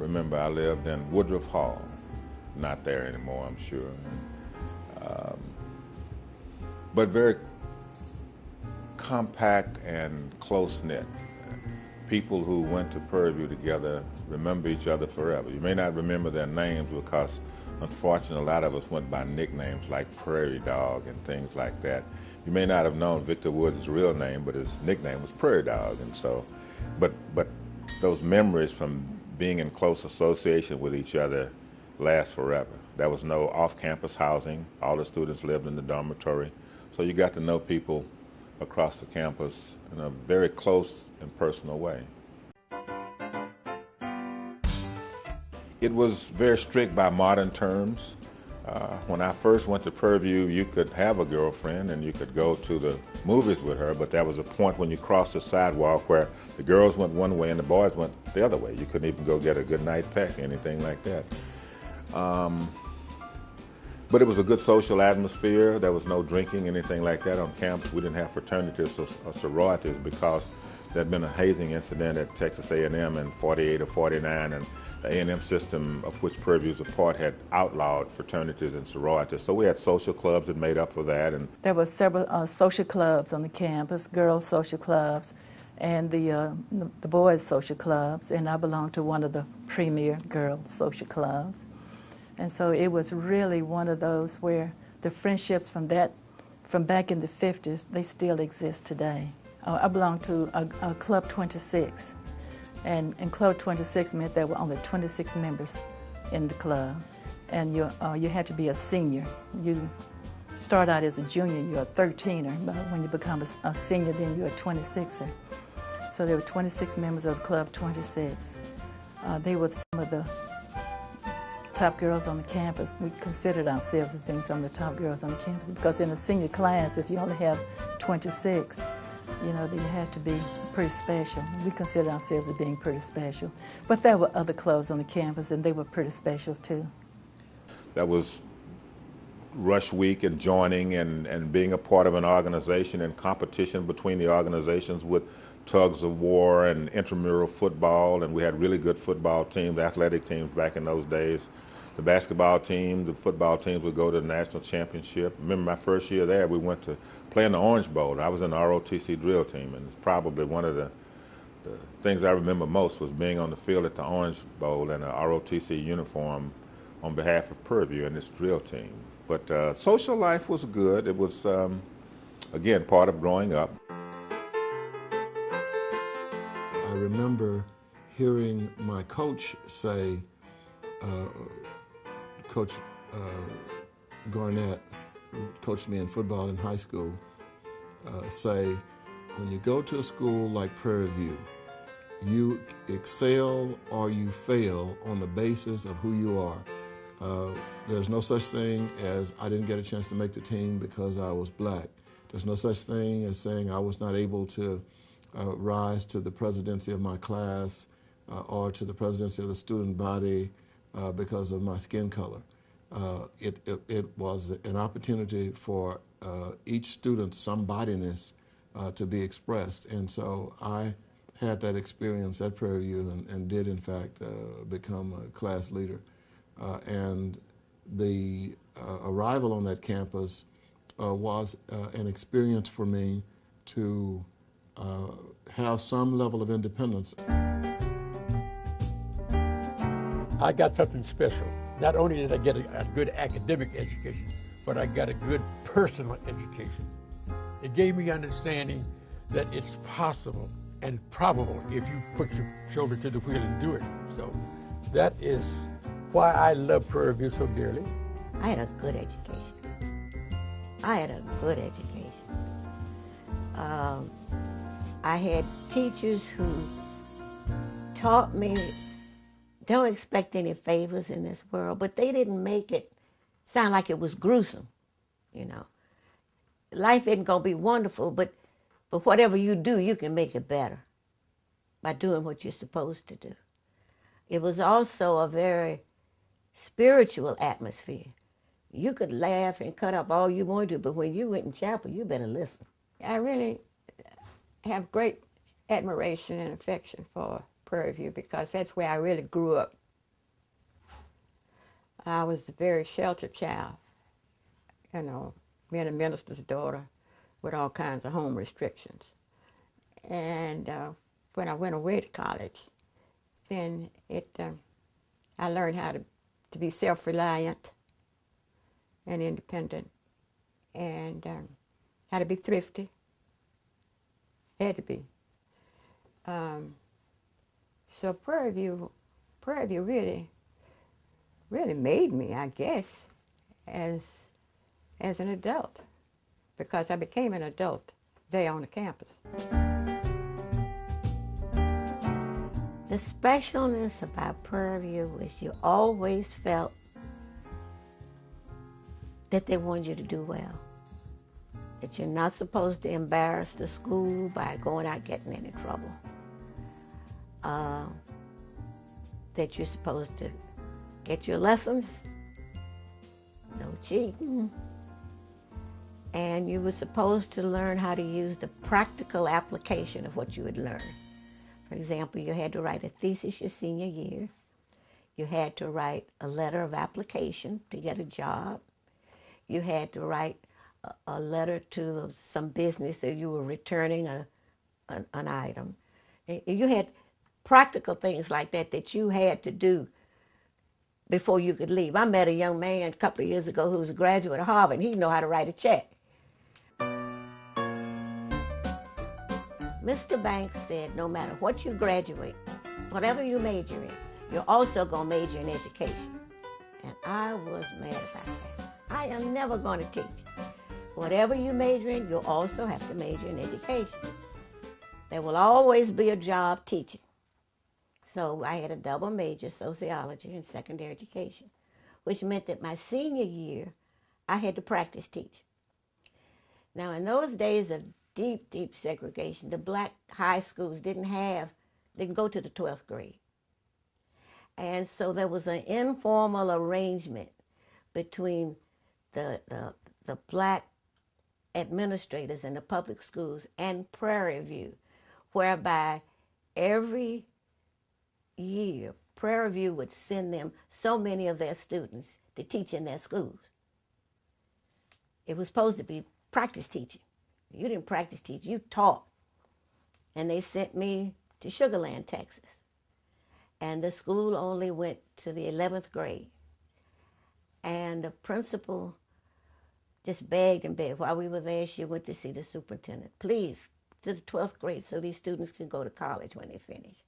remember I lived in Woodruff Hall, not there anymore, I'm sure. But very compact and close-knit. People who went to Prairie View together remember each other forever. You may not remember their names because, unfortunately, a lot of us went by nicknames like Prairie Dog and things like that. You may not have known Victor Woods' real name, but his nickname was Prairie Dog, and so, but those memories from being in close association with each other last forever. There was no off-campus housing. All the students lived in the dormitory, so you got to know people across the campus in a very close and personal way. It was very strict by modern terms. When I first went to Prairie View, you could have a girlfriend and you could go to the movies with her, but there was a point when you crossed the sidewalk where the girls went one way and the boys went the other way. You couldn't even go get a good night peck, anything like that. But it was a good social atmosphere. There was no drinking, anything like that on campus. We didn't have fraternities or sororities because there had been a hazing incident at Texas A&M in 48 or 49, and the A&M system, of which Prairie View was a part, had outlawed fraternities and sororities. So we had social clubs that made up for that. And there were several social clubs on the campus, girls' social clubs, and the boys' social clubs, and I belonged to one of the premier girls' social clubs. And so it was really one of those where the friendships from back in the 50s, they still exist today. I belonged to a Club 26, and Club 26 meant there were only 26 members in the club, and you had to be a senior. You start out as a junior, you're a 13er, but when you become a senior, then you're a 26er. So there were 26 members of Club 26. They were some of the top girls on the campus. We considered ourselves as being some of the top girls on the campus because in a senior class, if you only have 26, you know, then you had to be pretty special. We considered ourselves as being pretty special. But there were other clubs on the campus, and they were pretty special, too. That was rush week and joining and being a part of an organization and competition between the organizations with tugs of war and intramural football, and we had really good football teams, athletic teams back in those days. The basketball teams, the football teams would go to the national championship. Remember my first year there, we went to play in the Orange Bowl. I was in the ROTC drill team, and it's probably one of the things I remember most was being on the field at the Orange Bowl in a ROTC uniform on behalf of Prairie View and this drill team. But social life was good. It was, again, part of growing up. I remember hearing my coach say, Coach Garnett, who coached me in football in high school, say, when you go to a school like Prairie View, you excel or you fail on the basis of who you are. There's no such thing as I didn't get a chance to make the team because I was black. There's no such thing as saying I was not able to rise to the presidency of my class or to the presidency of the student body because of my skin color. It was an opportunity for each student's somebodiness to be expressed. And so I had that experience at Prairie View and did, in fact, become a class leader. And the arrival on that campus was an experience for me to have some level of independence. I got something special. Not only did I get a good academic education, but I got a good personal education. It gave me understanding that it's possible and probable if you put your shoulder to the wheel and do it. So that is why I love Prairie View so dearly. I had a good education. I had teachers who taught me, don't expect any favors in this world, but they didn't make it sound like it was gruesome, you know. Life isn't going to be wonderful, but whatever you do, you can make it better by doing what you're supposed to do. It was also a very spiritual atmosphere. You could laugh and cut up all you want to, but when you went in chapel, you better listen. I really have great admiration and affection for Prairie View because that's where I really grew up. I was a very sheltered child, you know, being a minister's daughter with all kinds of home restrictions. And when I went away to college, then I learned how to be self-reliant and independent, and how to be thrifty. Had to be. So Prairie View really made me, I guess, as an adult, because I became an adult there on the campus. The specialness about Prairie View was you always felt that they wanted you to do well. That you're not supposed to embarrass the school by going out getting in trouble. That you're supposed to get your lessons, no cheating, and you were supposed to learn how to use the practical application of what you had learned. For example, you had to write a thesis your senior year. You had to write a letter of application to get a job. You had to write a letter to some business that you were returning an item. You had practical things like that you had to do before you could leave. I met a young man a couple of years ago who was a graduate of Harvard, and he didn't know how to write a check. Mr. Banks said, no matter what you graduate, whatever you major in, you're also going to major in education. And I was mad about that. I am never going to teach. Whatever you major in, you'll also have to major in education. There will always be a job teaching. So I had a double major, sociology and secondary education, which meant that my senior year, I had to practice teach. Now, in those days of deep, deep segregation, the black high schools didn't go to the 12th grade. And so there was an informal arrangement between the black administrators in the public schools and Prairie View, whereby every year Prairie View would send them so many of their students to teach in their schools. It was supposed to be practice teaching. You didn't practice teach, you taught. And they sent me to Sugar Land, Texas. And the school only went to the 11th grade. And the principal just begged and begged. While we were there, she went to see the superintendent. Please, to the 12th grade so these students can go to college when they finish.